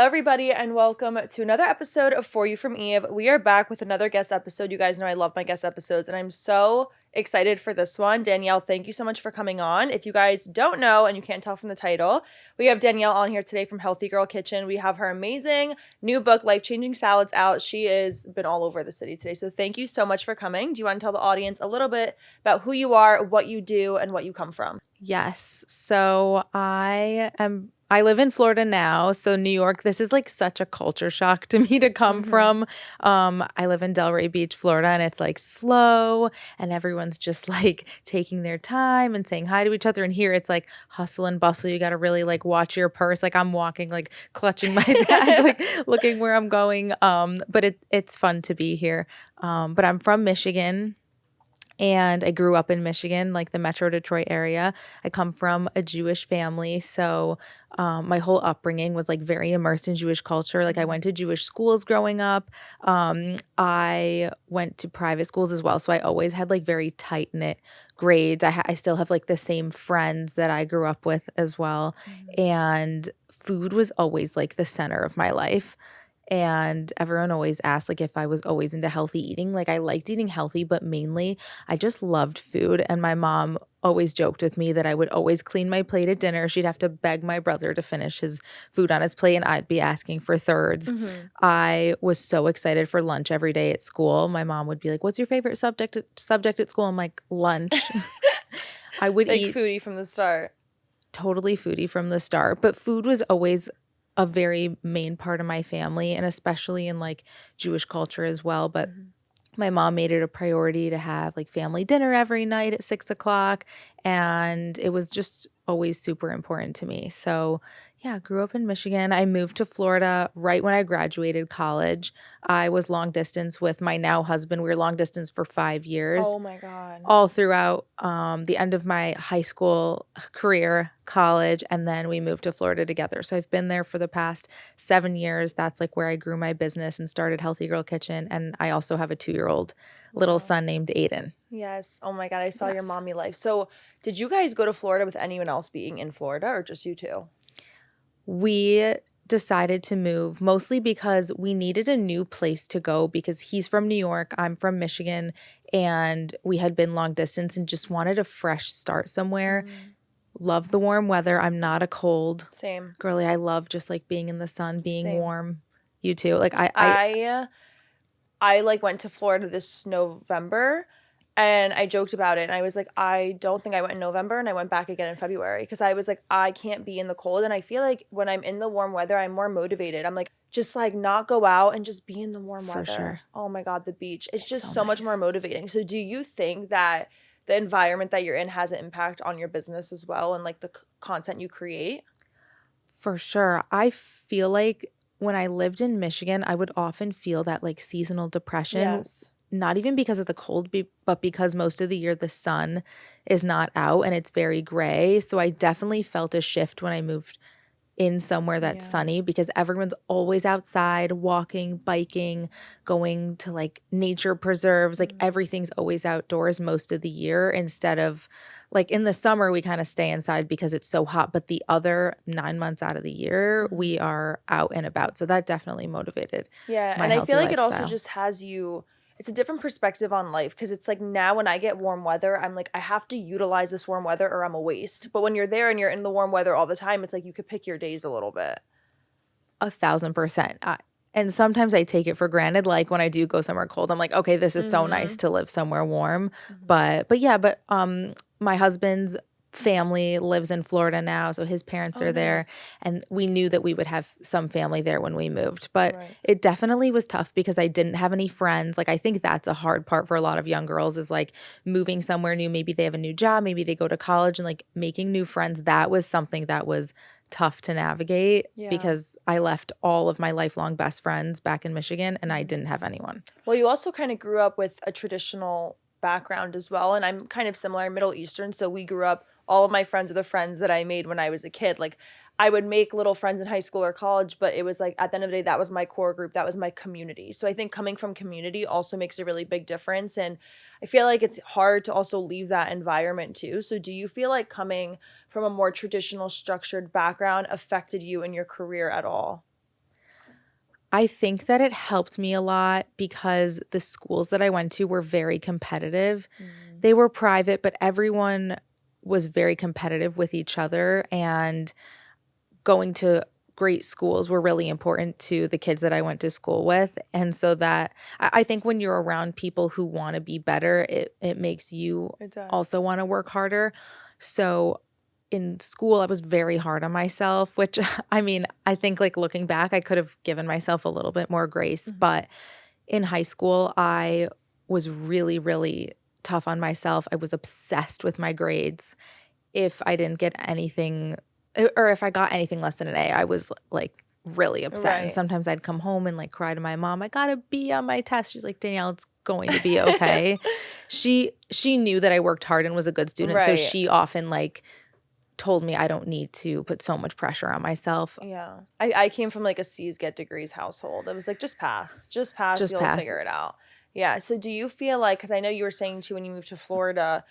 everybody, and welcome to another episode of For You From Eve. We are back with another guest episode. You guys know I love my guest episodes, and I'm so excited for this one. Danielle, thank you so much for coming on. If you guys don't know, and you can't tell from the title, we have Danielle on here today from Healthy Girl Kitchen. We have her amazing new book, Life-Changing Salads, out. She has been all over the city today, so thank you so much for coming. Do you want to tell the audience a little bit about who you are, what you do, and what you come from? Yes. So I live in Florida now. So New York, this is like such a culture shock to me to come from. I live in Delray Beach, Florida, and it's like slow and everyone's just like taking their time and saying hi to each other. And here it's like hustle and bustle. You got to really like watch your purse. Like I'm walking, like clutching my bag, like looking where I'm going. But it's fun to be here. But I'm from Michigan. And I grew up in Michigan, like the Metro Detroit area. I come from a Jewish family. So my whole upbringing was like very immersed in Jewish culture. Like I went to Jewish schools growing up. I went to private schools as well. So I always had like very tight knit grades. I still have like the same friends that I grew up with as well. And food was always like the center of my life. And everyone always asked like if I was always into healthy eating. Like I liked eating healthy, but mainly I just loved food. And my mom always joked with me that I would always clean my plate at dinner. She'd have to beg my brother to finish his food on his plate and I'd be asking for thirds. I was so excited for lunch every day at school. My mom would be like, "What's your favorite subject at school?" I'm like, "Lunch." I would Like eat foodie from the start. totally foodie from the start, but food was always a very main part of my family, and especially in like Jewish culture as well. But my mom made it a priority to have like family dinner every night at 6:00. And it was just always super important to me. So yeah, grew up in Michigan. I moved to Florida right when I graduated college. I was long distance with my now husband. We were long distance for 5 years. Oh my God. All throughout the end of my high school career, college, and then we moved to Florida together. So I've been there for the past 7 years. That's like where I grew my business and started Healthy Girl Kitchen. And I also have a 2-year-old little son named Aiden. Yes. Oh my God. I saw your mommy life. So did you guys go to Florida with anyone else being in Florida or just you two? We decided to move mostly because we needed a new place to go because he's from New York, I'm from Michigan, and we had been long distance and just wanted a fresh start somewhere. Love the warm weather. I'm not a cold Same. girly. I love just like being in the sun, being warm. You too. Like I like went to Florida this November and I joked about it and I was like, I don't think I went in November, and I went back again in February because I was like, I can't be in the cold. And I feel like when I'm in the warm weather, I'm more motivated. I'm like, just like not go out and just be in the warm weather. sure. Oh my God, the beach. It's just so nice. much more motivating. So do you think that the environment that you're in has an impact on your business as well and like the content you create? For sure. I feel like when I lived in Michigan, I would often feel that like seasonal depression. Yes. Not even because of the cold, but because most of the year the sun is not out and it's very gray. So I definitely felt a shift when I moved in somewhere that's sunny because everyone's always outside, walking, biking, going to like nature preserves. Like everything's always outdoors most of the year instead of like in the summer, we kind of stay inside because it's so hot. But the other 9 months out of the year, we are out and about. So that definitely motivated Yeah, my and I healthy feel like it also lifestyle. just has you, it's a different perspective on life because it's like now when I get warm weather, I'm like, I have to utilize this warm weather or I'm a waste. But when you're there and you're in the warm weather all the time, it's like you could pick your days a little bit. 1,000%. And sometimes I take it for granted. Like when I do go somewhere cold, I'm like, okay, this is so nice to live somewhere warm. But my husband's family lives in Florida now, so his parents are there, and we knew that we would have some family there when we moved. But it definitely was tough because I didn't have any friends. Like I think that's a hard part for a lot of young girls is like moving somewhere new. Maybe they have a new job, maybe they go to college, and like making new friends. That was something that was tough to navigate because I left all of my lifelong best friends back in Michigan and I didn't have anyone. Well, you also kind of grew up with a traditional background as well, and I'm kind of similar, Middle Eastern, so we grew up, all of my friends are the friends that I made when I was a kid. Like I would make little friends in high school or college, but it was like at the end of the day, that was my core group, that was my community. So I think coming from community also makes a really big difference, and I feel like it's hard to also leave that environment too. So do you feel like coming from a more traditional structured background affected you in your career at all? I think that it helped me a lot because the schools that I went to were very competitive. Mm. They were private, but everyone was very competitive with each other, and going to great schools were really important to the kids that I went to school with. And so that I think when you're around people who want to be better, it makes you It does. also want to work harder. So in school, I was very hard on myself, which I mean, I think like looking back, I could have given myself a little bit more grace. Mhm. But in high school, I was really, really tough on myself. I was obsessed with my grades. If I didn't get anything, or if I got anything less than an A, I was like really upset. And Right. sometimes I'd come home and like cry to my mom, I got a B on my test. She's like, Danielle, it's going to be okay. She knew that I worked hard and was a good student. So Right. she often like told me I don't need to put so much pressure on myself. Yeah. I came from like a C's get degrees household. It was like just pass, Just you'll pass. figure it out. Yeah. So do you feel like, because I know you were saying too when you moved to Florida,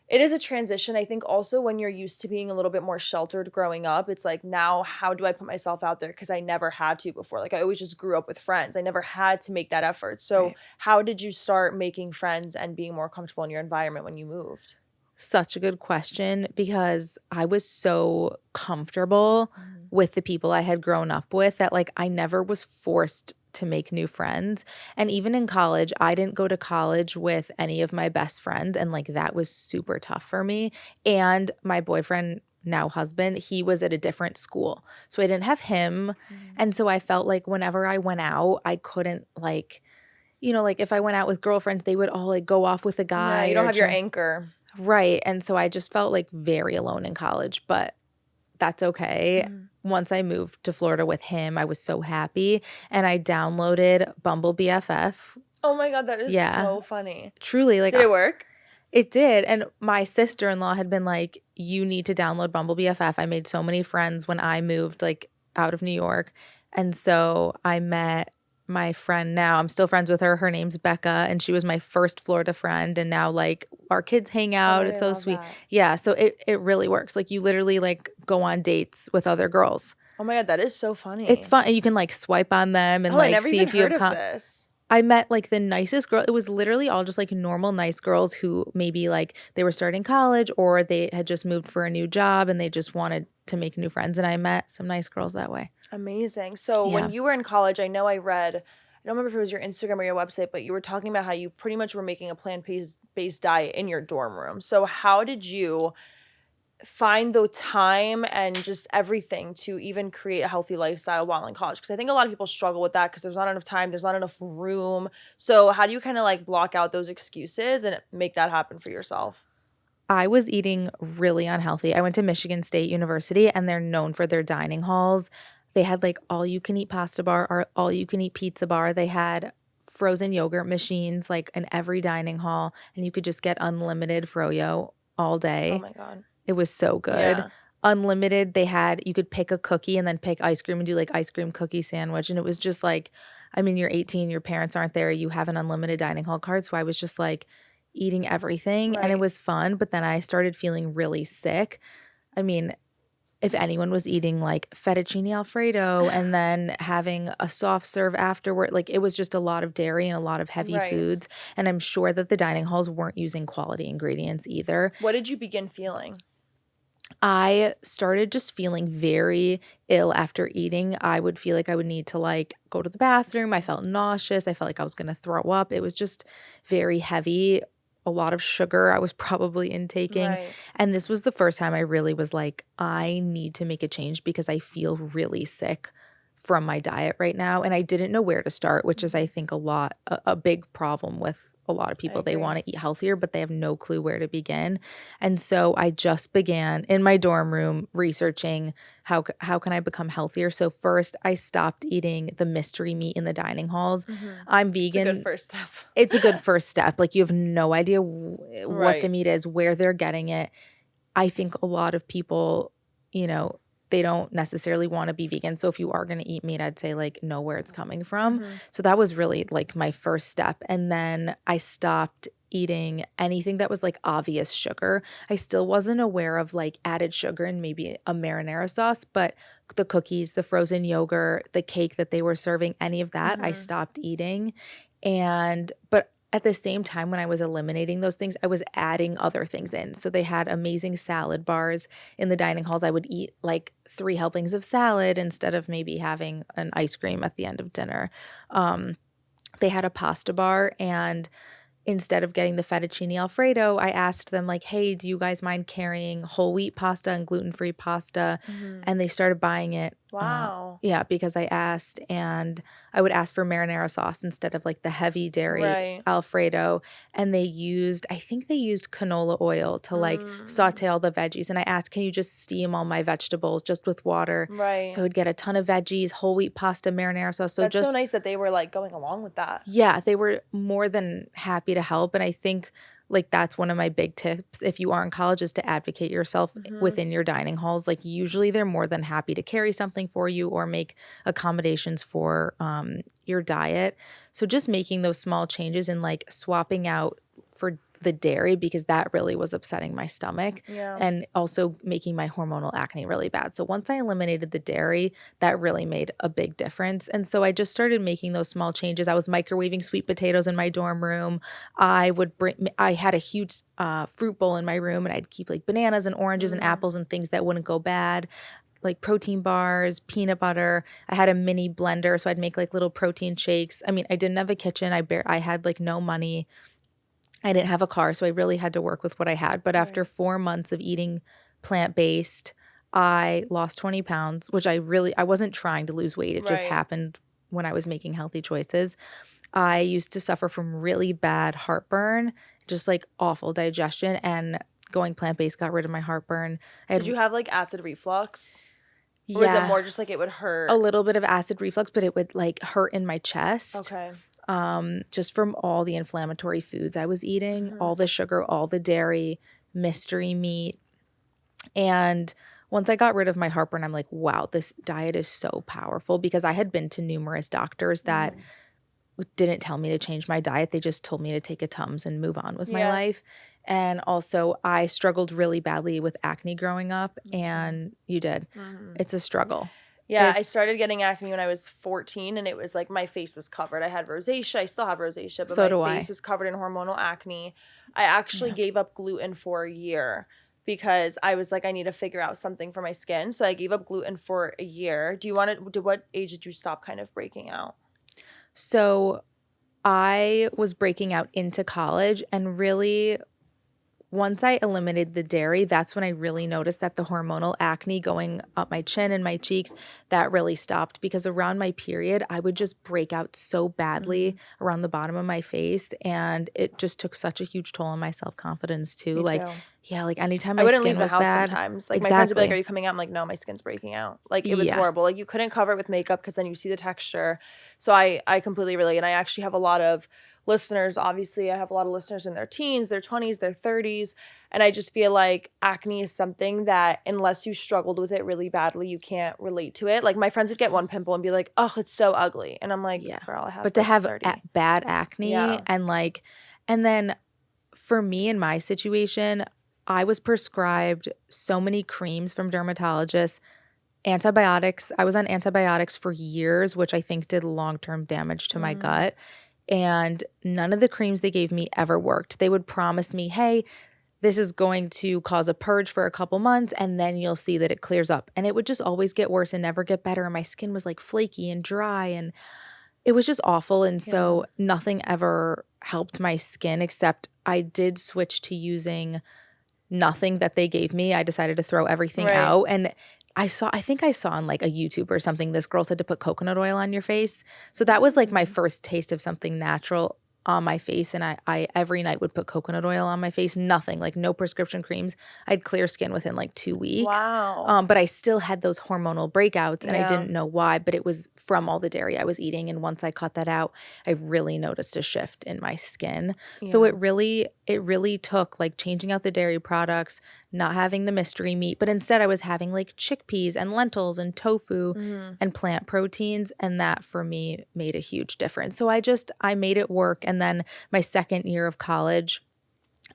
it is a transition. I think also when you're used to being a little bit more sheltered growing up, it's like, now how do I put myself out there? Because I never had to before. Like I always just grew up with friends. I never had to make that effort. So Right. how did you start making friends and being more comfortable in your environment when you moved? Such a good question because I was so comfortable Mhm. with the people I had grown up with that like I never was forced to make new friends. And even in college, I didn't go to college with any of my best friends, and like that was super tough for me. And my boyfriend, now husband, he was at a different school. So I didn't have him. Mhm. And so I felt like whenever I went out, I couldn't like, like if I went out with girlfriends, they would all like go off with a Yeah, guy you don't or have your chill. anchor. Right, and so I just felt, like, very alone in college, but that's okay. Mhm. Once I moved to Florida with him, I was so happy, and I downloaded Bumble BFF. Oh my God, that is Yeah, so funny. truly, like, Did it work? it did, and my sister-in-law had been like, "You need to download Bumble BFF." I made so many friends when I moved, like, out of New York, and so I met my friend now. I'm still friends with her. Her name's Becca, and she was my first Florida friend, and now, like, our kids hang Oh my out. God, It's I so love sweet. that. Yeah, so it really works. Like, you literally, like, go on dates with other girls. Oh my God, that is so It's funny. fun, and you can, like, swipe on them and, Oh, I like, never see even if you heard have of this. I met, like, the nicest girl. It was literally all just, like, normal, nice girls who maybe, like, they were starting college or they had just moved for a new job and they just wanted to make new friends, and I met some nice girls that way. Amazing. So when Yeah. you were in college, I know I read, I don't remember if it was your Instagram or your website, but you were talking about how you pretty much were making a plant-based diet in your dorm room. So how did you find the time and just everything to even create a healthy lifestyle while in college? Because I think a lot of people struggle with that because there's not enough time, there's not enough room. So how do you kind of like block out those excuses and make that happen for yourself? I was eating really unhealthy. I went to Michigan State University, and they're known for their dining halls. They had, like, all-you-can-eat pasta bar or all-you-can-eat pizza bar. They had frozen yogurt machines, like, in every dining hall, and you could just get unlimited froyo all Oh day. my God. It was so good. Yeah. Unlimited, they had you could pick a cookie and then pick ice cream and do, like, ice cream cookie sandwich, and it was just like I mean, you're 18, your parents aren't there, you have an unlimited dining hall card, so I was just, like, eating everything, and it Right. was fun, but then I started feeling really sick. I mean, if anyone was eating, like, fettuccine alfredo and then having a soft serve afterward, like, it was just a lot of dairy and a lot of heavy Right. foods, and I'm sure that the dining halls weren't using quality ingredients either. What did you begin feeling? I started just feeling very ill after eating. I would feel like I would need to like go to the bathroom. I felt nauseous. I felt like I was going to throw up. It was just very heavy, a lot of sugar I was probably intaking. Right. And this was the first time I really was like, I need to make a change because I feel really sick from my diet right now. And I didn't know where to start, which is, I Mhm. think, a big problem with a lot of I people. They agree. want to eat healthier, but they have no clue where to begin. And so I just began in my dorm room researching how can I become healthier. So first, I stopped eating the mystery meat in the dining halls. Mhm. I'm It's a good vegan. first step. It's a good first step. Like you have no idea what the Right. meat is, where they're getting it. I think a lot of people, you know, they don't necessarily want to be vegan. So if you are going to eat meat, I'd say like know where it's coming from. Mhm. So that was really like my first step. And then I stopped eating anything that was like obvious sugar. I still wasn't aware of like added sugar and maybe a marinara sauce, but the cookies, the frozen yogurt, the cake that they were serving, any of that, I stopped eating. But at the same time, when I was eliminating those things, I was adding other things in. So they had amazing salad bars in the dining halls. I would eat like 3 helpings of salad instead of maybe having an ice cream at the end of dinner. They had a pasta bar, and instead of getting the fettuccine alfredo, I asked them like, "Hey, do you guys mind carrying whole wheat pasta and gluten-free pasta?" And they started buying it. Wow. Yeah, because I asked, and I would ask for marinara sauce instead of like the heavy dairy Right. alfredo. And I think they used canola oil to like saute all the veggies. And I asked, "Can you just steam all my vegetables just with water?" Right. So I would get a ton of veggies, whole wheat pasta, marinara sauce. So That's just so nice that they were like going along with that. yeah, they were more than happy to help. And I think like that's one of my big tips if you are in college is to advocate yourself within your dining halls. Like usually they're more than happy to carry something for you or make accommodations for your diet. So just making those small changes and like swapping out for the dairy because that really was upsetting my stomach and also making my hormonal acne really bad. So once I eliminated the dairy, that really made a big difference. And so I just started making those small changes. I was microwaving sweet potatoes in my dorm room. I had a huge fruit bowl in my room and I'd keep like bananas and oranges and apples and things that wouldn't go bad, like protein bars, peanut butter. I had a mini blender, so I'd make like little protein shakes. I mean, I didn't have a kitchen. I had like no money. I didn't have a car, so I really had to work with what I had. But after 4 months of eating plant-based, I lost 20 pounds, which I wasn't trying to lose weight. It just happened when I was making healthy choices. I used to suffer from really bad heartburn, just like awful digestion, and going plant-based got rid of my heartburn. Did you have like acid reflux? Or was it more just like it would hurt? A little bit of acid reflux, but it would like hurt in my chest. Okay. Just from all the inflammatory foods I was eating, all the sugar, all the dairy, mystery meat. And once I got rid of my heartburn, I'm like, wow, this diet is so powerful because I had been to numerous doctors that didn't tell me to change my diet. They just told me to take a Tums and move on with my life. And also I struggled really badly with acne growing up and you did. It's a struggle. Yeah, I started getting acne when I was 14 and it was like my face was covered. I had rosacea. I still have rosacea, but my face was covered in hormonal acne. I actually gave up gluten for a year because I was like, I need to figure out something for my skin. So I gave up gluten for a year. What age did you stop kind of breaking out? So I was breaking out into college and really once I eliminated the dairy, that's when I really noticed that the hormonal acne going up my chin and my cheeks, that really stopped because around my period, I would just break out so badly around the bottom of my face. And it just took such a huge toll on my self-confidence too. Me too. Yeah, like anytime my I wouldn't skin leave the was house bad. sometimes. Like my friends would be like, "Are you coming out?" I'm like, "No, my skin's breaking out." Like it was horrible. Like you couldn't cover it with makeup because then you see the texture. So I completely relate. And I actually have a lot of listeners. Obviously, I have a lot of listeners in their teens, their 20s, their 30s. And I just feel like acne is something that unless you struggled with it really badly, you can't relate to it. Like my friends would get one pimple and be like, "Oh, it's so ugly." And I'm like, "Girl, I have But to like have 30. bad acne and then for me in my situation, I was prescribed so many creams from dermatologists, antibiotics. I was on antibiotics for years, which I think did long-term damage to my gut. And none of the creams they gave me ever worked. They would promise me, hey, this is going to cause a purge for a couple months and then you'll see that it clears up. And it would just always get worse and never get better. And my skin was like flaky and dry and it was just awful. And so nothing ever helped my skin except I did switch to using nothing that they gave me. I decided to throw everything out. And I think I saw on like a YouTube or something, this girl said to put coconut oil on your face. So that was like my first taste of something natural on my face. And I every night would put coconut oil on my face, nothing, like no prescription creams. I had clear skin within like 2 weeks. Wow. But I still had those hormonal breakouts and I didn't know why, but it was from all the dairy I was eating. And once I cut that out, I really noticed a shift in my skin. So it really took like changing out the dairy products, not having the mystery meat, but instead I was having like chickpeas and lentils and tofu and plant proteins. And that for me made a huge difference. So I made it work. And then my second year of college,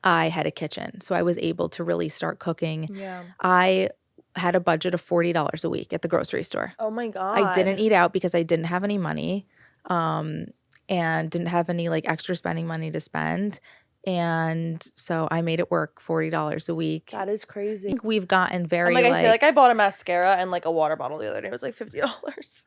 I had a kitchen. So I was able to really start cooking. Yeah. I had a budget of $40 a week at the grocery store. Oh my I didn't God. eat out because I didn't have any money, and didn't have any like extra spending money to spend. And so I made it work $40 a week. That is I crazy. think we've gotten very I feel like I bought a mascara and like a water bottle the other day. It was like $50.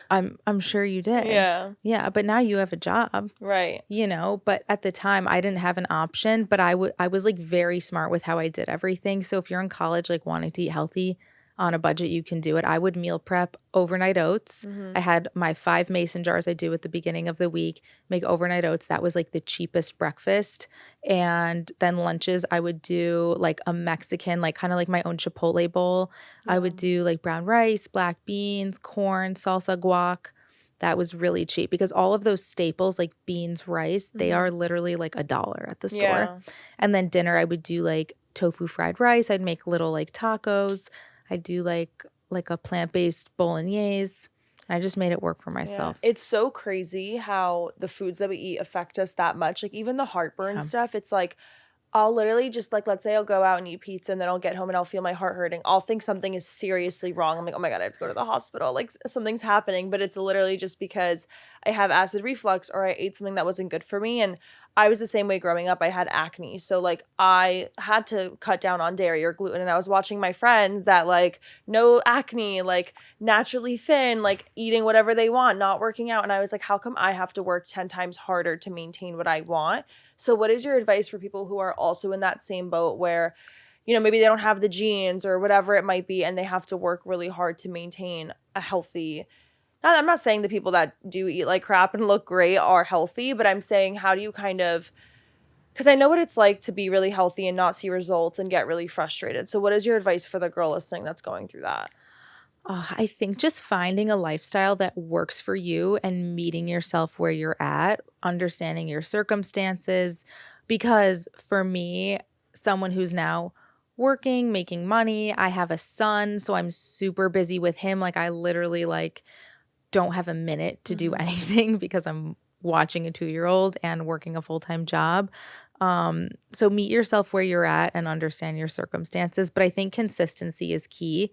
I'm sure you did. Yeah. Yeah, but now you have a job. Right. But at the time I didn't have an option, but I was like very smart with how I did everything. So if you're in college like wanting to eat healthy on a budget, you can do it. I would meal prep overnight oats. I had my 5 mason jars I do at the beginning of the week, make overnight oats. That was like the cheapest breakfast. And then lunches, I would do like a Mexican, like kind of like my own Chipotle bowl. I would do like brown rice, black beans, corn, salsa, guac. That was really cheap because all of those staples like beans, rice, they are literally like $1 at the store. Yeah. And then dinner, I would do like tofu fried rice. I'd make little like tacos. I do like a plant-based bolognese. And I just made it work for myself. It's so crazy how the foods that we eat affect us that much. Like even the heartburn stuff, it's like I'll literally just like, let's say I'll go out and eat pizza and then I'll get home and I'll feel my heart hurting. I'll think something is seriously wrong. I'm like, oh my God, I have to go to the hospital. Like something's happening, but it's literally just because I have acid reflux or I ate something that wasn't good for me. And I was the same way growing up. I had acne. So like I had to cut down on dairy or gluten. And I was watching my friends that like no acne, like naturally thin, like eating whatever they want, not working out. And I was like, how come I have to work 10 times harder to maintain what I want? So what is your advice for people who are also in that same boat where, maybe they don't have the genes or whatever it might be, and they have to work really hard to maintain a healthy. I'm not saying the people that do eat like crap and look great are healthy, but I'm saying how do you because I know what it's like to be really healthy and not see results and get really frustrated. So what is your advice for the girl listening that's going through that? I think just finding a lifestyle that works for you and meeting yourself where you're at, understanding your circumstances. Because for me, someone who's now working, making money, I have a son, so I'm super busy with him. Like I literally like don't have a minute to do anything because I'm watching a 2-year-old and working a full-time job. So meet yourself where you're at and understand your circumstances. But I think consistency is key.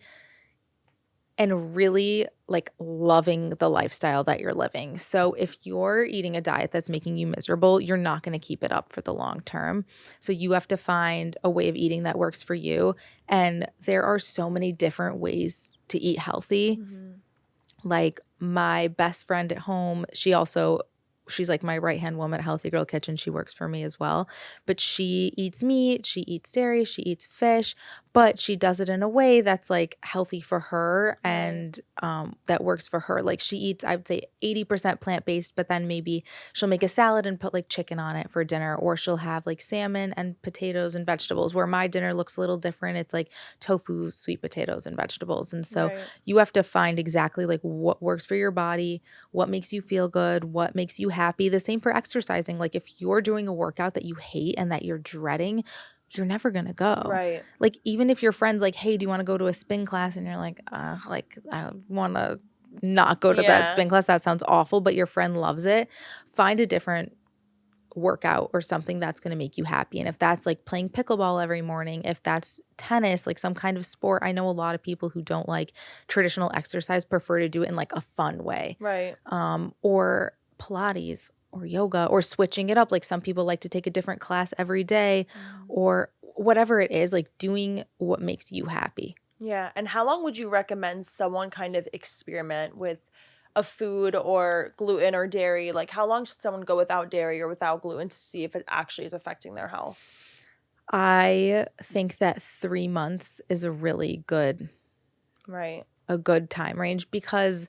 And really like loving the lifestyle that you're living. So if you're eating a diet that's making you miserable, you're not going to keep it up for the long term. So you have to find a way of eating that works for you. And there are so many different ways to eat healthy. Like my best friend at home, she's like my right-hand woman at Healthy Girl Kitchen. She works for me as well. But she eats meat, she eats dairy, she eats fish, but she does it in a way that's like healthy for her and that works for her. Like she eats, I would say 80% plant-based, but then maybe she'll make a salad and put like chicken on it for dinner, or she'll have like salmon and potatoes and vegetables, where my dinner looks a little different. It's like tofu, sweet potatoes and vegetables. And so you have to find exactly like what works for your body, what makes you feel good, what makes you happy. The same for exercising. Like if you're doing a workout that you hate and that you're dreading, you're never going to go. Right. Like even if your friend's like, hey, do you want to go to a spin class? And you're like I want to not go to that spin class. That sounds awful, but your friend loves it. Find a different workout or something that's going to make you happy. And if that's like playing pickleball every morning, if that's tennis, like some kind of sport. I know a lot of people who don't like traditional exercise prefer to do it in like a fun way. Right. Or Pilates or yoga, or switching it up. Like some people like to take a different class every day or whatever it is, like doing what makes you happy. Yeah. And how long would you recommend someone kind of experiment with a food or gluten or dairy? Like how long should someone go without dairy or without gluten to see if it actually is affecting their health? I think that 3 months is a really good, a good time range, because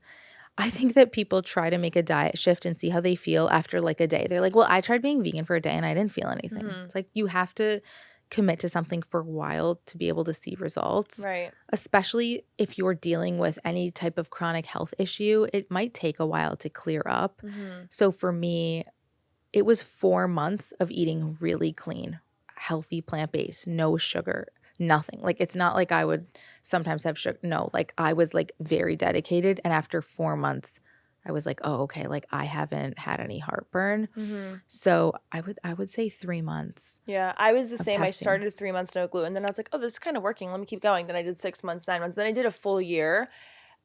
I think that people try to make a diet shift and see how they feel after like a day. They're like, well, I tried being vegan for a day and I didn't feel anything. It's like you have to commit to something for a while to be able to see results. Right. Especially if you're dealing with any type of chronic health issue, it might take a while to clear up. So for me, it was 4 months of eating really clean, healthy, plant-based, no sugar, nothing. Like it's not like I would sometimes have sugar. No, like I was like very dedicated. And after 4 months, I was like, oh, okay, like I haven't had any heartburn. Mm-hmm. So I would say 3 months Yeah, I was the of same. I testing. started 3 months no gluten. Then I was like, oh, this is kind of working. Let me keep going. Then I did 6 months, 9 months. Then I did a full year.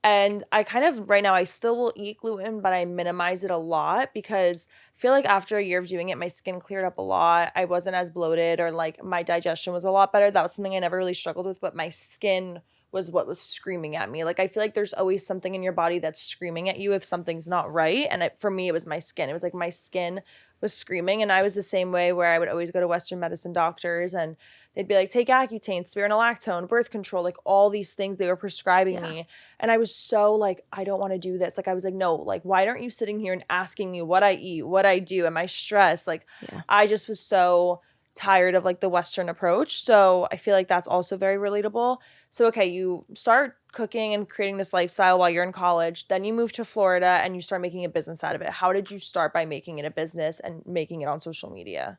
And I kind of, right now, I still will eat gluten, but I minimize it a lot because I feel like after a year of doing it, my skin cleared up a lot. I wasn't as bloated, or like my digestion was a lot better. That was something I never really struggled with, but my skin was what was screaming at me. Like, I feel like there's always something in your body that's screaming at you if something's not right. And for me, it was my skin. It was like my skin was screaming. And I was the same way, where I would always go to Western medicine doctors, and they'd be like, take Accutane, spironolactone, birth control, like all these things they were prescribing me. And I was so like, I don't want to do this. Like, I was like, no, like, why aren't you sitting here and asking me what I eat, what I do? Am I stressed? Like, I just was so tired of like the Western approach. So I feel like that's also very relatable. So, okay, you start cooking and creating this lifestyle while you're in college. Then you move to Florida and you start making a business out of it. How did you start by making it a business and making it on social media?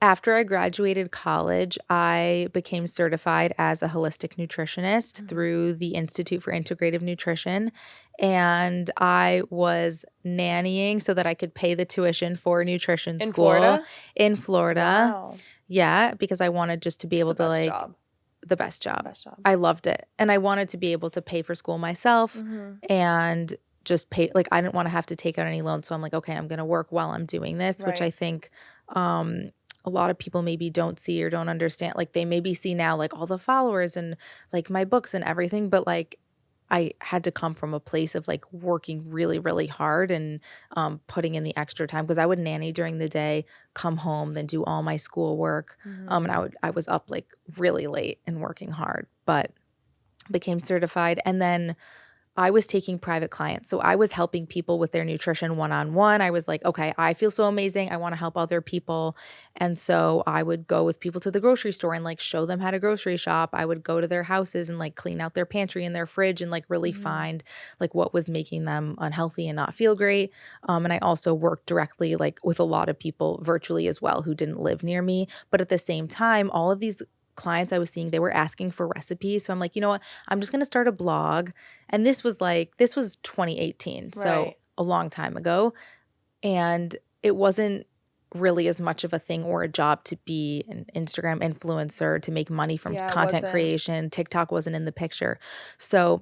After I graduated college, I became certified as a holistic nutritionist through the Institute for Integrative Nutrition. And I was nannying so that I could pay the tuition for nutrition In school Florida? in Florida. Wow. Yeah, because I wanted just to be It's able the to best like job. the best job. Best job. I loved it. And I wanted to be able to pay for school myself and just pay, like, I didn't want to have to take out any loans. So I'm like, okay, I'm going to work while I'm doing this, which I Right. think a lot of people maybe don't see or don't understand. Like, they maybe see now like all the followers and like my books and everything, but like I had to come from a place of like working really, really hard and putting in the extra time, because I would nanny during the day, come home, then do all my schoolwork. And I was up like really late and working hard, but became certified. And then I was taking private clients. So I was helping people with their nutrition one-on-one. I was like, okay, I feel so amazing. I want to help other people. And so I would go with people to the grocery store and like show them how to grocery shop. I would go to their houses and like clean out their pantry and their fridge and like really find like what was making them unhealthy and not feel great. And I also worked directly like with a lot of people virtually as well who didn't live near me. But at the same time, all of these clients I was seeing, they were asking for recipes. So I'm like, you know what? I'm just going to start a blog. And this was 2018. So Right. a long time ago. And it wasn't really as much of a thing or a job to be an Instagram influencer, to make money from Yeah, it content wasn't. creation. TikTok wasn't in the picture. So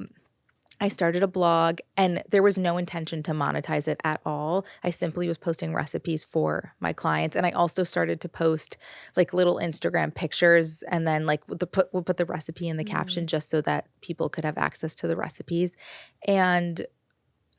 I started a blog, and there was no intention to monetize it at all. I simply was posting recipes for my clients. And I also started to post like little Instagram pictures, and then like we'll put the recipe in the caption just so that people could have access to the recipes. And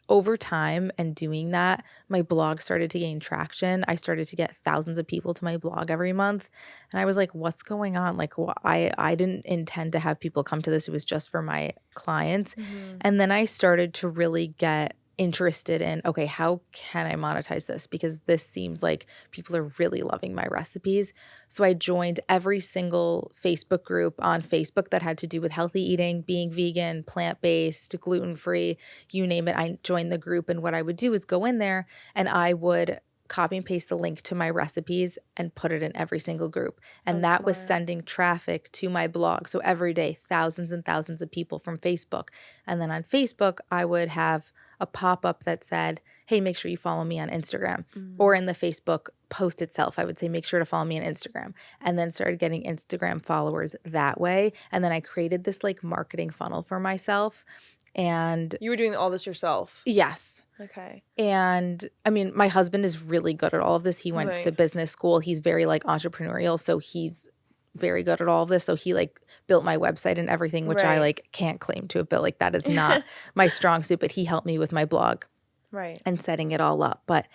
over time and doing that, my blog started to gain traction. I started to get thousands of people to my blog every month. And I was like, what's going on? Like, I didn't intend to have people come to this. It was just for my clients. And then I started to really get interested in, okay, how can I monetize this? Because this seems like people are really loving my recipes. So I joined every single Facebook group on Facebook that had to do with healthy eating, being vegan, plant-based, gluten-free, you name it. I joined the group, and what I would do is go in there and I would copy and paste the link to my recipes and put it in every single group. And that was Smart. sending traffic to my blog. So every day, thousands and thousands of people from Facebook. And then on Facebook, I would have a pop-up that said, hey, make sure you follow me on Instagram. Or in the Facebook post itself, I would say, make sure to follow me on Instagram. And then started getting Instagram followers that way. And then I created this like marketing funnel for myself. And You were doing all this yourself. yes. Okay. And I mean, my husband is really good at all of this. He went to Right. business school. He's very like entrepreneurial. So he's very good at all of this. So he like built my website and everything, which I Right. like can't claim to have built. Like, that is not my strong suit, but he helped me with my blog Right. and setting it all up. But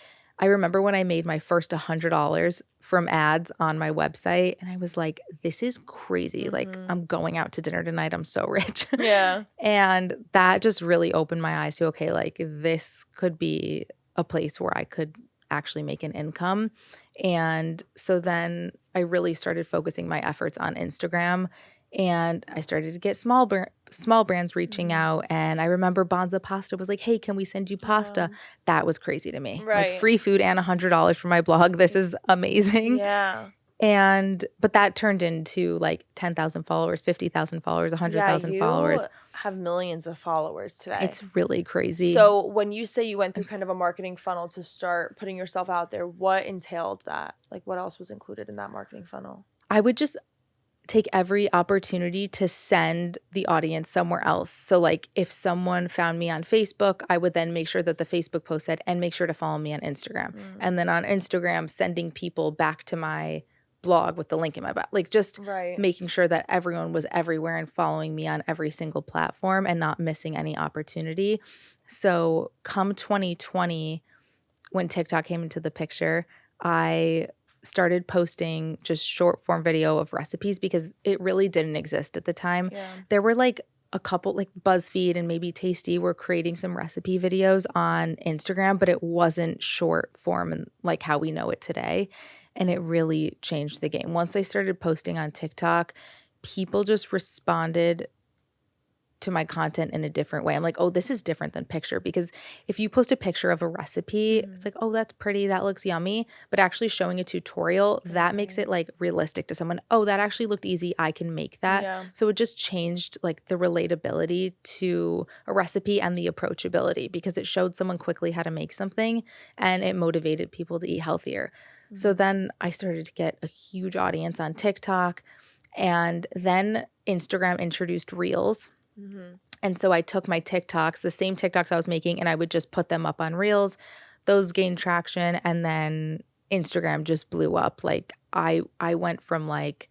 I remember when I made my first $100 from ads on my website, and I was like, this is crazy. Like, I'm going out to dinner tonight. I'm so rich. Yeah. And that just really opened my eyes to, okay, like this could be a place where I could actually make an income. And so then I really started focusing my efforts on Instagram, and I started to get small brands reaching out. And I remember Bonza Pasta was like, hey, can we send you pasta? That was crazy to me. Like, Right. free food and $100 for my blog. This is amazing. Yeah. But that turned into like 10,000 followers, 50,000 followers, Yeah, 100,000 you followers. have millions of followers today. It's really crazy. So when you say you went through kind of a marketing funnel to start putting yourself out there, what entailed that? Like what else was included in that marketing funnel? I would just take every opportunity to send the audience somewhere else. So like if someone found me on Facebook, I would then make sure that the Facebook post said, and make sure to follow me on Instagram. And then on Instagram, sending people back to my blog with the link in my bio. Like just making sure that everyone was everywhere and following me on every single platform and not missing any opportunity. So come 2020, when TikTok came into the picture, I started posting just short form video of recipes because it really didn't exist at the time. Yeah. There were like a couple, like BuzzFeed and maybe Tasty were creating some recipe videos on Instagram, but it wasn't short form and like how we know it today. And it really changed the game. Once I started posting on TikTok, people just responded to my content in a different way. I'm like, oh, this is different than picture, because if you post a picture of a recipe, it's like, oh, that's pretty, that looks yummy. But actually showing a tutorial, that makes it like realistic to someone. Oh, that actually looked easy, I can make that. Yeah. So it just changed like the relatability to a recipe and the approachability, because it showed someone quickly how to make something and it motivated people to eat healthier. So then I started to get a huge audience on TikTok, and then Instagram introduced Reels. And so I took my TikToks, the same TikToks I was making, and I would just put them up on Reels. Those gained traction, and then Instagram just blew up. Like I went from like,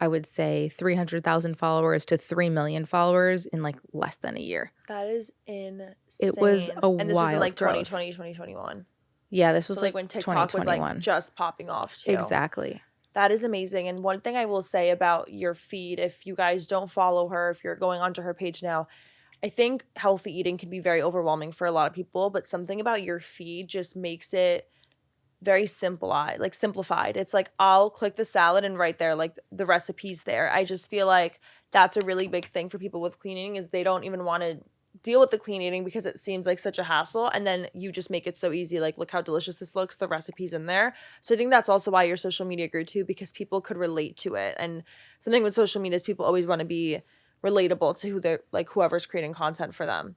I would say 300,000 followers to 3 million followers in like less than a year. That is insane. It was a And this was in like wild growth. 2020, 2021. Yeah, this was so like when TikTok was like just popping off too. Exactly. That is amazing. And one thing I will say about your feed, if you guys don't follow her, if you're going onto her page now, I think healthy eating can be very overwhelming for a lot of people, but something about your feed just makes it very simplified. It's like, I'll click the salad and right there, like the recipe's there. I just feel like that's a really big thing for people with clean eating, is they don't even want to deal with the clean eating because it seems like such a hassle, and then you just make it so easy. Like, look how delicious this looks, the recipe's in there. So I think that's also why your social media grew too, because people could relate to it. And something with social media is people always want to be relatable to who they're like, whoever's creating content for them.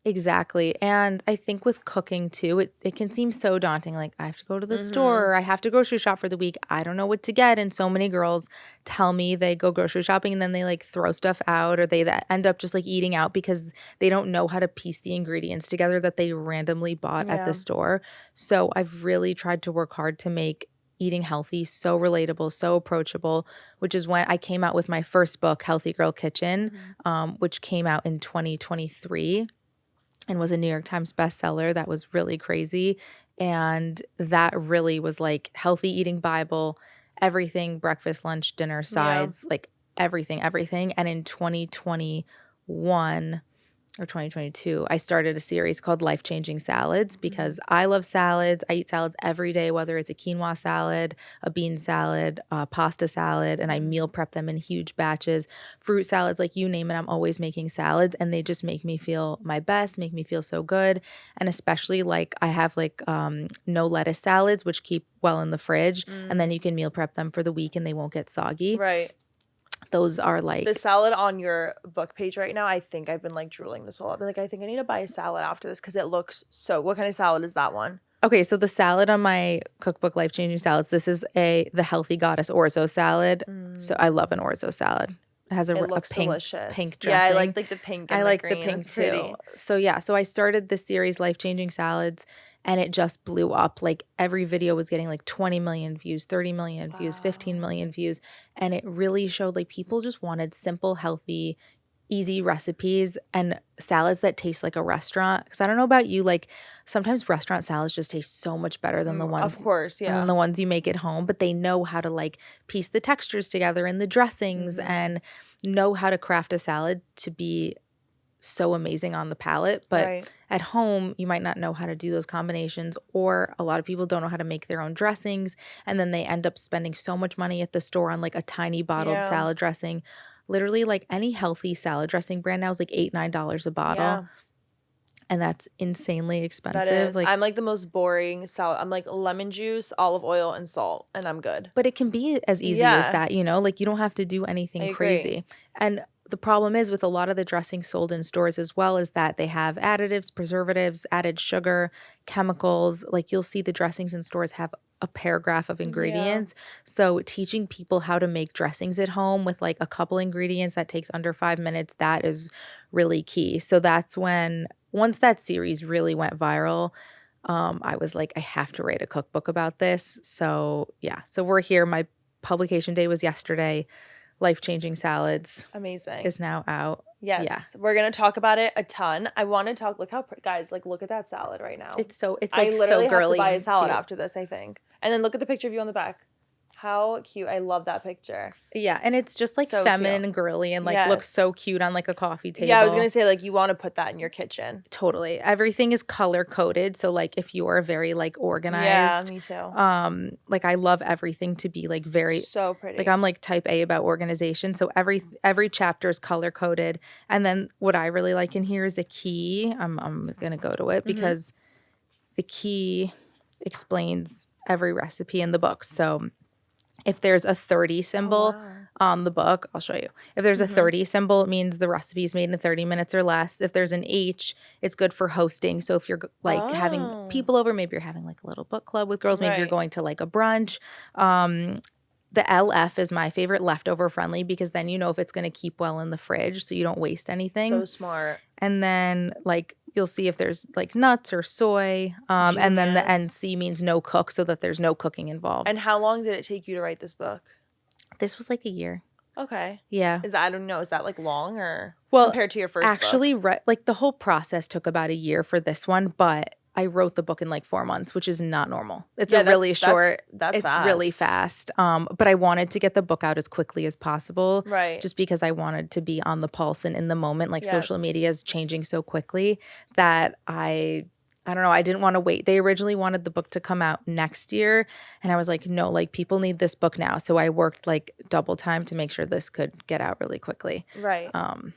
Exactly. And I think with cooking too, it can seem so daunting. Like, I have to go to the store, or I have to grocery shop for the week. I don't know what to get. And so many girls tell me they go grocery shopping and then they like throw stuff out, or they end up just like eating out because they don't know how to piece the ingredients together that they randomly bought at the store. So I've really tried to work hard to make eating healthy so relatable, so approachable, which is when I came out with my first book, Healthy Girl Kitchen, which came out in 2023. And was a New York Times bestseller. That was really crazy. And that really was like healthy eating Bible, everything, breakfast, lunch, dinner, sides, like everything. And in 2021 or 2022, I started a series called Life-Changing Salads, because I love salads. I eat salads every day, whether it's a quinoa salad, a bean salad, a pasta salad, and I meal prep them in huge batches. Fruit salads, like you name it, I'm always making salads, and they just make me feel my best, make me feel so good. And especially like I have like no lettuce salads, which keep well in the fridge, and then you can meal prep them for the week and they won't get soggy. Right. Those are like the salad on your book page right now. I think I've been like drooling this whole up. Like, I think I need to buy a salad after this because it looks so. What kind of salad is that one? Okay, so the salad on my cookbook, Life Changing Salads, this is the Healthy Goddess orzo salad. So I love an orzo salad. It has a pink, delicious. Pink dressing. Yeah, I like the pink and I like green. the pink it's too. Pretty. So yeah, so I started this series, Life Changing Salads, and it just blew up. Like every video was getting like 20 million views, 30 million views, 15 million views. And it really showed like people just wanted simple, healthy, easy recipes and salads that taste like a restaurant. Because I don't know about you, like sometimes restaurant salads just taste so much better than the ones, of course, yeah, than the ones you make at home. But they know how to like piece the textures together and the dressings and know how to craft a salad to be so amazing on the palate. But at home, you might not know how to do those combinations, or a lot of people don't know how to make their own dressings. And then they end up spending so much money at the store on like a tiny bottled salad dressing. Literally, like any healthy salad dressing brand now is like $8-9 a bottle. and that's insanely That expensive. is. Like, I'm like the most boring salad. I'm like lemon juice, olive oil, and salt, and I'm good. but it can be as easy as Yeah, that, you know? Like, you don't have to do I anything agree. crazy. And the problem is with a lot of the dressings sold in stores as well is that they have additives, preservatives, added sugar, chemicals. Like, you'll see the dressings in stores have a paragraph of Yeah. ingredients. So, teaching people how to make dressings at home with like a couple ingredients that takes under 5 minutes, that is really key. So, that's when, once that series really went viral, I was like, I have to write a cookbook about this. So, yeah. So, we're here. My publication day was yesterday. Life Changing Salads Amazing. is now out. Yeah. Yes, we're gonna talk about it a ton. I want to talk. Look how guys, like, look at that salad right now. It's I like so literally have to girly buy a and salad cute. after this, I think. And then look at the picture of you on the back. How cute! I love that picture. Yeah, and it's just like So feminine cute. and girly and like looks so Yes. cute on like a coffee Yeah, I was table. gonna say, like, you want to put that in your kitchen. Totally. Everything is color coded, so like if you're very like Yeah, organized, me too. like I love everything to be like very, So like pretty. I'm like type A about organization, so every chapter is color coded. And then what I really like in here is a key. I'm going to go to it Mm-hmm. because the key explains every recipe in the book. So if there's a 30 Oh symbol wow. on the book, I'll show you. If there's a Mm-hmm. 30 symbol, it means the recipe is made in 30 minutes or less. If there's an H, it's good for hosting. So if you're like having Oh, people over, maybe you're having like a little book club with girls, maybe you're right. going to like a brunch. Um, the LF is my favorite, leftover friendly, because then you know if it's going to keep well in the fridge so you don't waste anything. So smart. And then like you'll see if there's like nuts or soy. And then the Genius. NC means no cook, so that there's no cooking involved. And how long did it take you to write this book? This was like a year. Okay. Yeah. Is that, I don't know, is that like long or Well, compared to your first book? actually, like the whole process took about a year for this one, but I wrote the book in like 4 months, which is not normal. It's Yeah, a really short. that's It's really fast. fast. But I wanted to get the book out as quickly as possible, Right. just because I wanted to be on the pulse and in the moment. Like social Yes. media is changing so quickly that I don't know. I didn't want to wait. They originally wanted the book to come out next year. And I was like, no, like people need this book now. So I worked like double time to make sure this could get out really quickly. Right.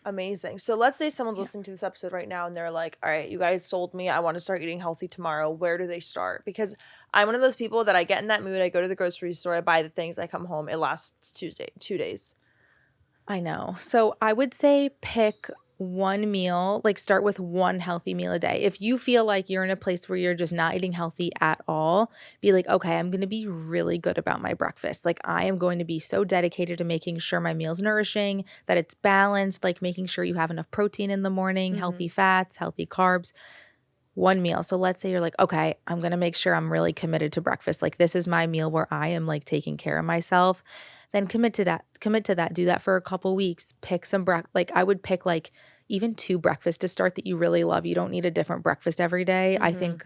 Amazing. So let's say someone's Yeah. listening to this episode right now and they're like, all right, you guys sold me. I want to start eating healthy tomorrow. Where do they start? Because I'm one of those people that I get in that mood. I go to the grocery store, I buy the things, I come home. It lasts 2 days. I know. So I would say pick one meal, like start with one healthy meal a day. If you feel like you're in a place where you're just not eating healthy at all, be like, okay, I'm going to be really good about my breakfast. Like I am going to be so dedicated to making sure my meal's nourishing, that it's balanced, like making sure you have enough protein in the morning, healthy fats, healthy carbs. One meal. So let's say you're like, okay, I'm going to make sure I'm really committed to breakfast. Like this is my meal where I am like taking care of myself. Then commit to that. Commit to that. Do that for a couple weeks. Pick some like I would pick like even 2 breakfasts to start that you really love. You don't need a different breakfast every day. I think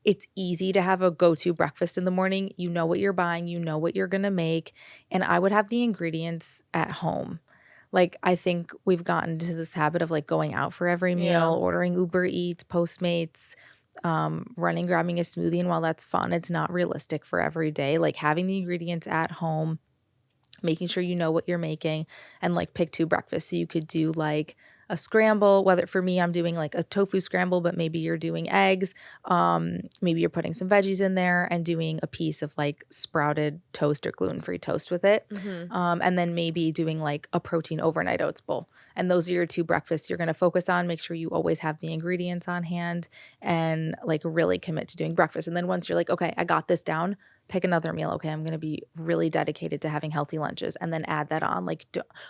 it's easy to have a go-to breakfast in the morning. You know what you're buying, you know what you're going to make, and I would have the ingredients at home. Like I think we've gotten to this habit of like going out for every Yeah. meal, ordering Uber Eats, Postmates, running, grabbing a smoothie. And while that's fun, it's not realistic for every day. Like having the ingredients at home, making sure you know what you're making, and like pick 2 breakfasts. So you could do like a scramble, whether for me, I'm doing like a tofu scramble, but maybe you're doing eggs. Maybe you're putting some veggies in there and doing a piece of like sprouted toast or gluten-free toast with it. And then maybe doing like a protein overnight oats bowl. And those are your 2 breakfasts you're going to focus on. Make sure you always have the ingredients on hand and like really commit to doing breakfast. And then once you're like, okay, I got this down, pick another meal. Okay, I'm going to be really dedicated to having healthy lunches, and then add that on. Like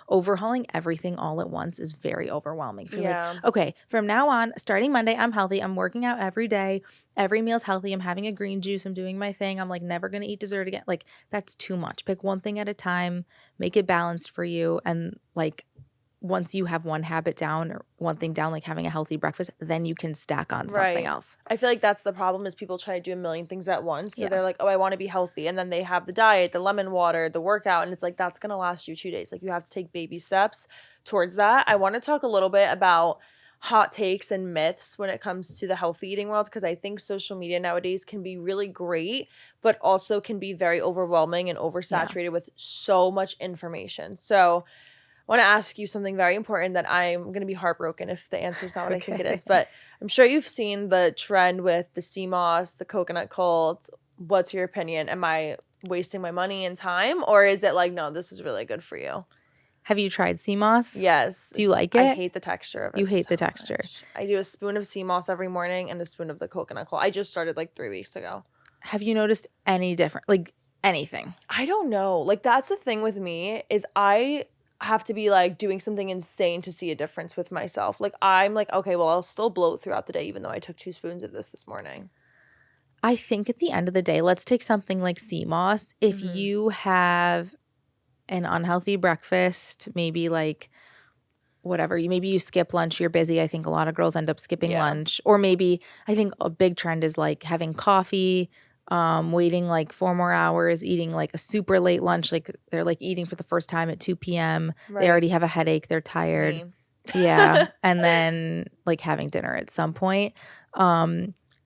overhauling everything all at once is very overwhelming. If you're Yeah. like, okay, from now on, starting Monday, I'm healthy. I'm working out every day. Every meal's healthy. I'm having a green juice. I'm doing my thing. I'm like never going to eat dessert again. Like that's too much. Pick one thing at a time. Make it balanced for you. And like once you have one habit down or one thing down, like having a healthy breakfast, then you can stack on something Right. else. I feel like that's the problem is people try to do a million things at once. So Yeah. they're like, oh, I want to be healthy. And then they have the diet, the lemon water, the workout. And it's like, that's going to last you 2 days. Like you have to take baby steps towards that. I want to talk a little bit about hot takes and myths when it comes to the healthy eating world, because I think social media nowadays can be really great, but also can be very overwhelming and oversaturated with so much information. So want to ask you something very important that I'm going to be heartbroken if the answer is not what I think it is. But I'm sure you've seen the trend with the sea moss, the coconut cult. What's your opinion? Am I wasting my money and time? Or is it like, no, this is really good for you? Have you tried sea moss? Yes. Do you like I it? hate the texture of it. You hate the so texture. much. I do a spoon of sea moss every morning and a spoon of the coconut cult. I just started like 3 weeks ago. Have you noticed any different, like anything? I don't know. Like, that's the thing with me is I have to be like doing something insane to see a difference with myself. Like, I'm like, okay, well, I'll still bloat throughout the day even though I took 2 spoons of this morning. I think at the end of the day, let's take something like sea moss. If you have an unhealthy breakfast, maybe like whatever, maybe you skip lunch, you're busy. I think a lot of girls end up skipping lunch. Or maybe I think a big trend is like having coffee, waiting like 4 more hours, eating like a super late lunch. Like they're like eating for the first time at 2 p.m. Right. They already have a headache. They're tired. Me. Yeah. And then like having dinner at some point.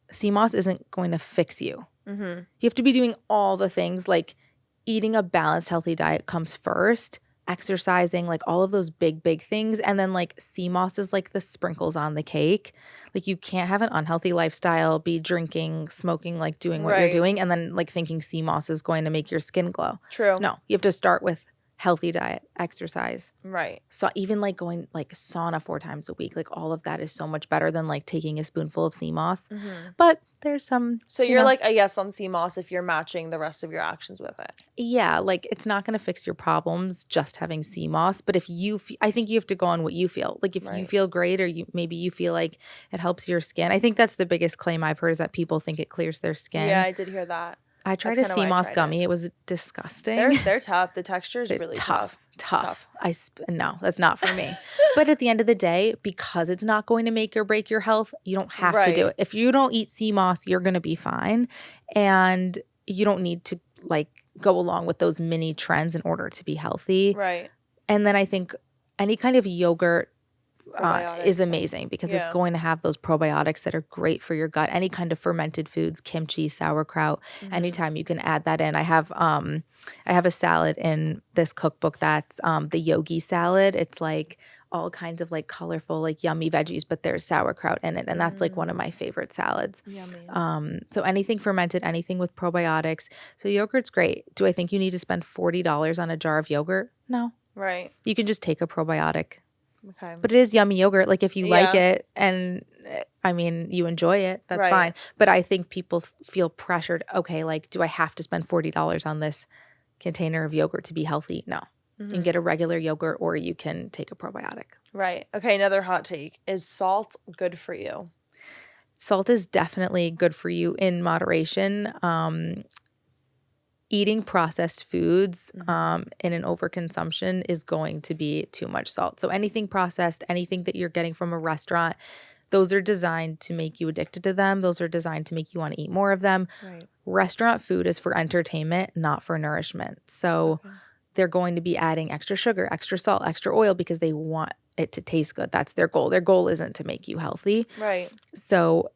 Sea moss isn't going to fix you. You have to be doing all the things, like eating a balanced, healthy diet comes first, exercising, like all of those big, big things. And then like sea moss is like the sprinkles on the cake. Like you can't have an unhealthy lifestyle, be drinking, smoking, like doing what you're doing, and then like thinking sea moss is going to make your skin glow. True. No, you have to start with healthy diet, exercise. Right. So even like going like sauna 4 times a week, like all of that is so much better than like taking a spoonful of sea moss. But there's some. So you're like a yes on sea moss if you're matching the rest of your actions with it. Yeah, like it's not going to fix your problems just having sea moss. But if you, I think you have to go on what you feel. Like if you feel great, or maybe you feel like it helps your skin. I think that's the biggest claim I've heard is that people think it clears their skin. Yeah, I did hear that. I tried a sea moss gummy. It was disgusting. They're tough. The texture is really tough. No, that's not for me. But at the end of the day, because it's not going to make or break your health, you don't have to do it. If you don't eat sea moss, you're going to be fine. And you don't need to like go along with those mini trends in order to be healthy. Right. And then I think any kind of yogurt is amazing because it's going to have those probiotics that are great for your gut. Any kind of fermented foods, kimchi, sauerkraut, anytime you can add that in. I have a salad in this cookbook that's the yogi salad. It's like all kinds of like colorful, like yummy veggies, but there's sauerkraut in it. And that's like one of my favorite salads. Yummy. So anything fermented, anything with probiotics. So yogurt's great. Do I think you need to spend $40 on a jar of yogurt? No. Right. You can just take a probiotic. Okay. But it is yummy yogurt. Like if you like it and I mean, you enjoy it, that's fine. But I think people feel pressured. Okay, like, do I have to spend $40 on this container of yogurt to be healthy? No. You can get a regular yogurt or you can take a probiotic. Right. Okay, another hot take. Is salt good for you? Salt is definitely good for you in moderation. Eating processed foods in an overconsumption is going to be too much salt. So anything processed, anything that you're getting from a restaurant, those are designed to make you addicted to them. Those are designed to make you want to eat more of them. Right. Restaurant food is for entertainment, not for nourishment. So they're going to be adding extra sugar, extra salt, extra oil because they want it to taste good. That's their goal. Their goal isn't to make you healthy. Right. So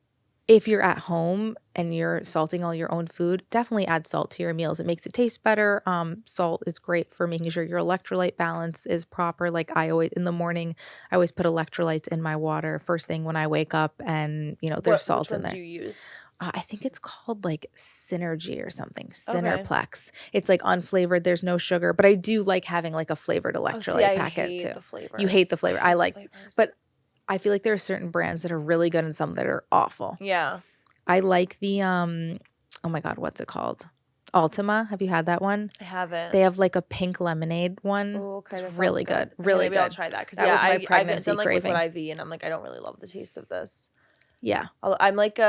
if you're at home and you're salting all your own food, definitely add salt to your meals. It makes it taste better. Salt is great for making sure your electrolyte balance is proper. Like I always, in the morning, I always put electrolytes in my water first thing when I wake up and, there's salt in there. Which ones do you use? I think it's called like Synergy or something. Synerplex. Okay. It's like unflavored. There's no sugar. But I do like having like a flavored electrolyte packet too. The flavors. You hate the flavor. I like, but I feel like there are certain brands that are really good and some that are awful. Yeah. I like the, oh my God, what's it called? Ultima. Have you had that one? I haven't. They have like a pink lemonade one. Oh, okay. It's really good. Really maybe good. I'll try that. Because was my pregnancy I've done like craving. liquid IV and I'm like, I don't really love the taste of this. Yeah. I'm like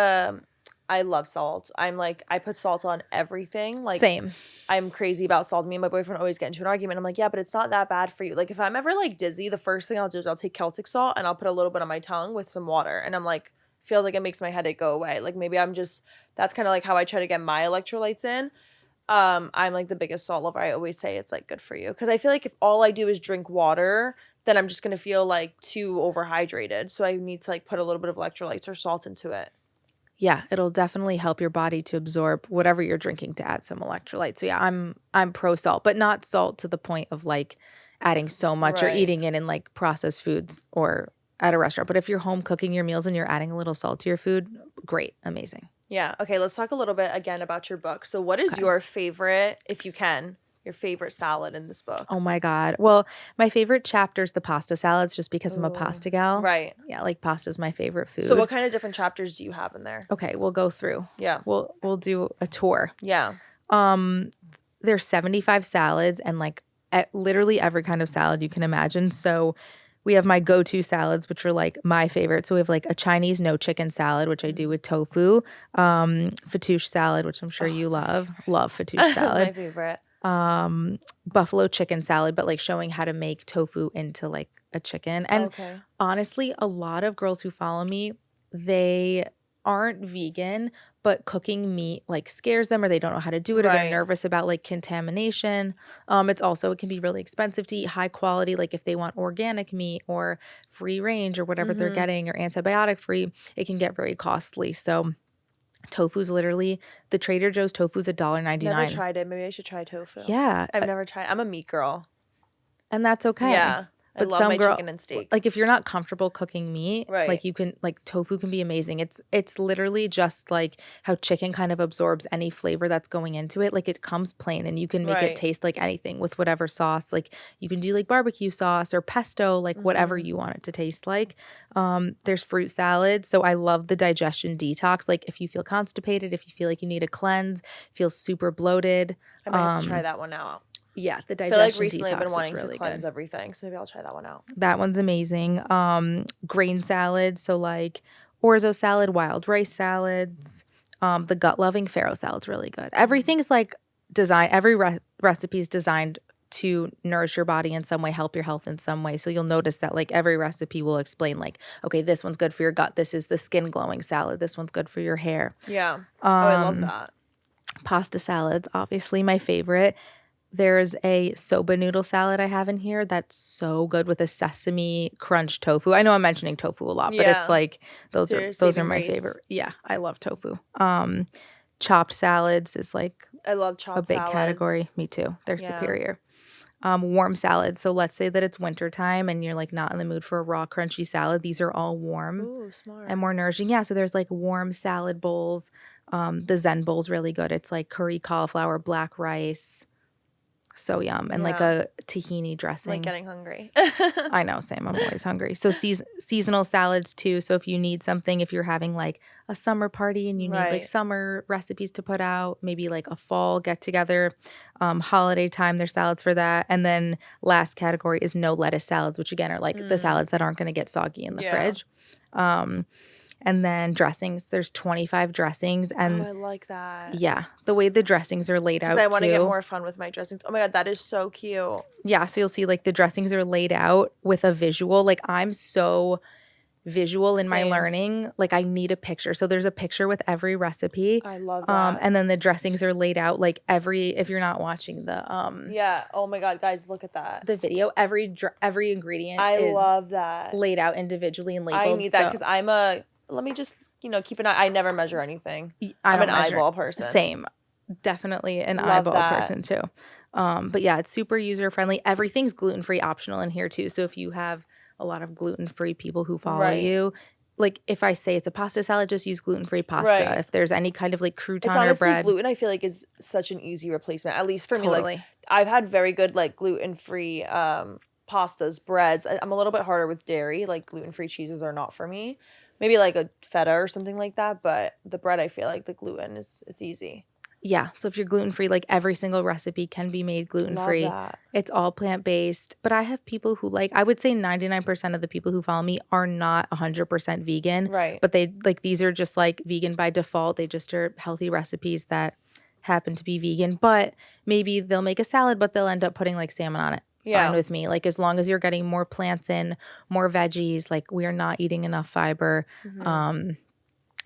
I love salt. I'm like, I put salt on everything. Like, same. I'm crazy about salt. Me and my boyfriend always get into an argument. I'm like, yeah, but it's not that bad for you. Like, if I'm ever like dizzy, the first thing I'll do is I'll take Celtic salt and I'll put a little bit on my tongue with some water. And I'm like, feel like it makes my headache go away. Like maybe that's kind of like how I try to get my electrolytes in. I'm like the biggest salt lover. I always say it's like good for you. Because I feel like if all I do is drink water, then I'm just going to feel like too overhydrated. So I need to like put a little bit of electrolytes or salt into it. Yeah, it'll definitely help your body to absorb whatever you're drinking to add some electrolytes. So yeah, I'm pro salt, but not salt to the point of like adding so much or Right. eating it in like processed foods or at a restaurant. But if you're home cooking your meals and you're adding a little salt to your food, great, amazing. Yeah. Okay, let's talk a little bit again about your book. So what is Okay. your favorite, if you can, your favorite salad in this book? Oh my God. Well, my favorite chapter is the pasta salads just because I'm a Ooh. pasta gal. Right. Yeah, like pasta's my favorite food. So what kind of different chapters do you have in there? Okay, we'll go through. Yeah. We'll do a tour. Yeah. There's 75 salads and like literally every kind of salad you can imagine. So we have my go-to salads, which are like my favorite. So we have like a Chinese no chicken salad, which I do with tofu, fattoush salad, which I'm sure you love. Love fattoush salad. My favorite. Buffalo chicken salad, but like showing how to make tofu into like a chicken. And Okay. honestly, a lot of girls who follow me, they aren't vegan, but cooking meat like scares them or they don't know how to do it or they're Right. nervous about like contamination. It can be really expensive to eat high quality, like if they want organic meat or free range or whatever they're getting or antibiotic free, it can get very costly. So tofu's literally the Trader Joe's tofu's $1.99. Never tried it. Maybe I should try tofu. Yeah. I've never tried. I'm a meat girl. And that's okay. Yeah. I love my chicken and steak. Like if you're not comfortable cooking meat, Right. like you can like tofu can be amazing. It's literally just like how chicken kind of absorbs any flavor that's going into it. Like it comes plain and you can make Right. it taste like anything with whatever sauce. Like you can do like barbecue sauce or pesto, like whatever you want it to taste like. There's fruit salad. So I love the digestion detox. Like if you feel constipated, if you feel like you need a cleanse, feel super bloated. I might have to try that one out. Yeah, the I feel like digestion recently detox I've been is wanting really to cleanse good. everything, so maybe I'll try that one out. That one's amazing. Grain salad, so like orzo salad, wild rice salads, the gut loving farro salad's really good. Everything's like designed. Every recipe is designed to nourish your body in some way, help your health in some way. So you'll notice that like every recipe will explain like, okay, this one's good for your gut. This is the skin glowing salad. This one's good for your hair. Yeah. I love that. Pasta salads, obviously my favorite. There's a soba noodle salad I have in here that's so good with a sesame crunch tofu. I know I'm mentioning tofu a lot, but Yeah. it's like those So are you're those are saving my grace. favorite. Yeah, I love tofu. Chopped salads is like I love chopped a big salads. category. Me too. They're Yeah. superior. Warm salads. So let's say that it's wintertime and you're like not in the mood for a raw crunchy salad. These are all warm Ooh, smart. and more nourishing. Yeah, so there's like warm salad bowls. The Zen bowl's really good. It's like curry cauliflower, black rice. So yum. And like Yeah. a tahini dressing. I'm like getting hungry. I know, same. I'm always hungry. So seasonal salads too. So if you need something, if you're having like a summer party and you need like Right. summer recipes to put out, maybe like a fall get together, holiday time, there's salads for that. And then last category is no lettuce salads, which again are like the salads that aren't going to get soggy in the Yeah. fridge. And then dressings, there's 25 dressings. And Oh, I like that. yeah, the way the dressings are laid out Because I want to get too. more fun with my dressings. Oh my God, that is so cute. Yeah, so you'll see like the dressings are laid out with a visual. Like I'm so visual in my Same. learning. Like I need a picture. So there's a picture with every recipe. I love that. And then the dressings are laid out like if you're not watching the Yeah. Oh my God, guys, look at that. the video, every ingredient I is love that. laid out individually and labeled. I need that because let me just, keep an eye. I never measure anything. I'm an eyeball person. Same. Definitely an Love eyeball that. person too. But yeah, it's super user friendly. Everything's gluten-free optional in here too. So if you have a lot of gluten-free people who follow Right. you, like if I say it's a pasta salad, just use gluten-free pasta. Right. If there's any kind of like crouton It's or honestly bread. gluten. I feel like is such an easy replacement. At least for me, Totally. like I've had very good like gluten-free pastas, breads. I'm a little bit harder with dairy. Like gluten-free cheeses are not for me. Maybe like a feta or something like that. But the bread, I feel like the gluten it's easy. Yeah. So if you're gluten-free, like every single recipe can be made gluten-free. Love that. It's all plant-based. But I have people who I would say 99% of the people who follow me are not 100% vegan. Right. But they these are just like vegan by default. They just are healthy recipes that happen to be vegan. But maybe they'll make a salad, but they'll end up putting like salmon on it. Yeah. Fine with me. Like as long as you're getting more plants in, more veggies, like we are not eating enough fiber.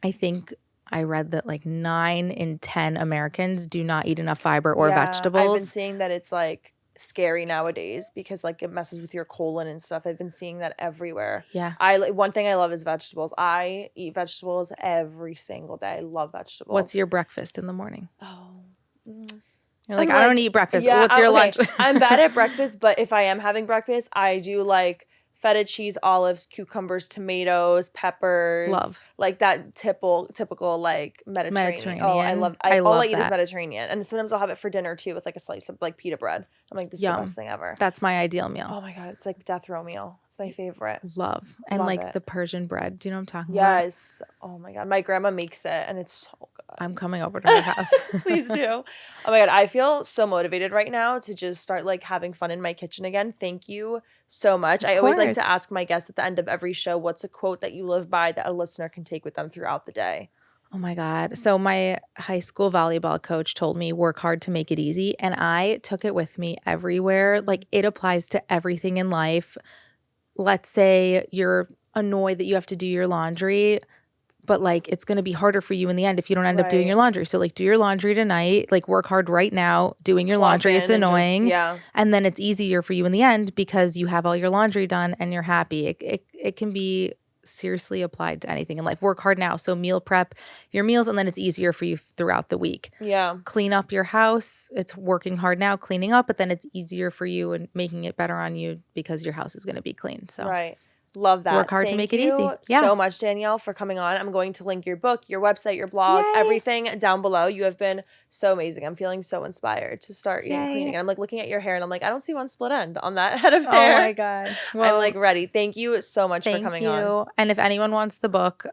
I think I read that like 9 in 10 Americans do not eat enough fiber or Yeah, vegetables. I've been seeing that it's like scary nowadays because like it messes with your colon and stuff. I've been seeing that everywhere. Yeah. One thing I love is vegetables. I eat vegetables every single day. I love vegetables. What's your breakfast in the morning? Oh, You're like, I don't eat breakfast. Yeah, What's your okay. lunch? I'm bad at breakfast, but if I am having breakfast, I do like feta cheese, olives, cucumbers, tomatoes, peppers. Love. Like that typical like Mediterranean. Oh, I love I all love I eat is that. Mediterranean. And sometimes I'll have it for dinner too with like a slice of like pita bread. I'm like, this is the Yum. best thing ever. That's my ideal meal. Oh my God, it's like death row meal. It's my favorite. Love. And Love like it. the Persian bread. Do you know what I'm talking about? Yes. Oh my God. My grandma makes it and it's so good. I'm coming over to her house. Please do. Oh my God. I feel so motivated right now to just start like having fun in my kitchen again. Thank you so much. I always like course. to ask my guests at the end of every show, what's a quote that you live by that a listener can take with them throughout the day? Oh my God. So my high school volleyball coach told me work hard to make it easy. And I took it with me everywhere. Like it applies to everything in life. Let's say you're annoyed that you have to do your laundry, but like it's going to be harder for you in the end if you don't end up doing Right. your laundry. So like do your laundry tonight, like work hard right now doing your Clock laundry. in It's and just- annoying. yeah. And then it's easier for you in the end because you have all your laundry done and you're happy. It can be seriously applied to anything in life. Work hard now. So meal prep your meals and then it's easier for you throughout the week. Yeah. Clean up your house. It's working hard now cleaning up, but then it's easier for you and making it better on you because your house is going to be clean. So Right. Love that. Work hard to make it easy. Thank you so much, Danielle, for coming on. I'm going to link your book, your website, your blog, Yay. everything down below. You have been so amazing. I'm feeling so inspired to start eating Yay. cleaning. And I'm like looking at your hair and I'm like, I don't see one split end on that head of Oh hair. my God. I'm like ready. Thank you so much for coming on. And if anyone wants the book,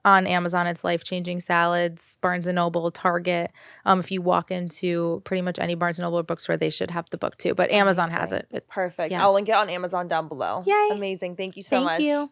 on Amazon, it's Life Changing Salads, Barnes & Noble, Target. If you walk into pretty much any Barnes & Noble bookstore, they should have the book too. But Amazon has it. Perfect. Yeah. I'll link it on Amazon down below. Yay. Amazing. Thank you so much. Thank you.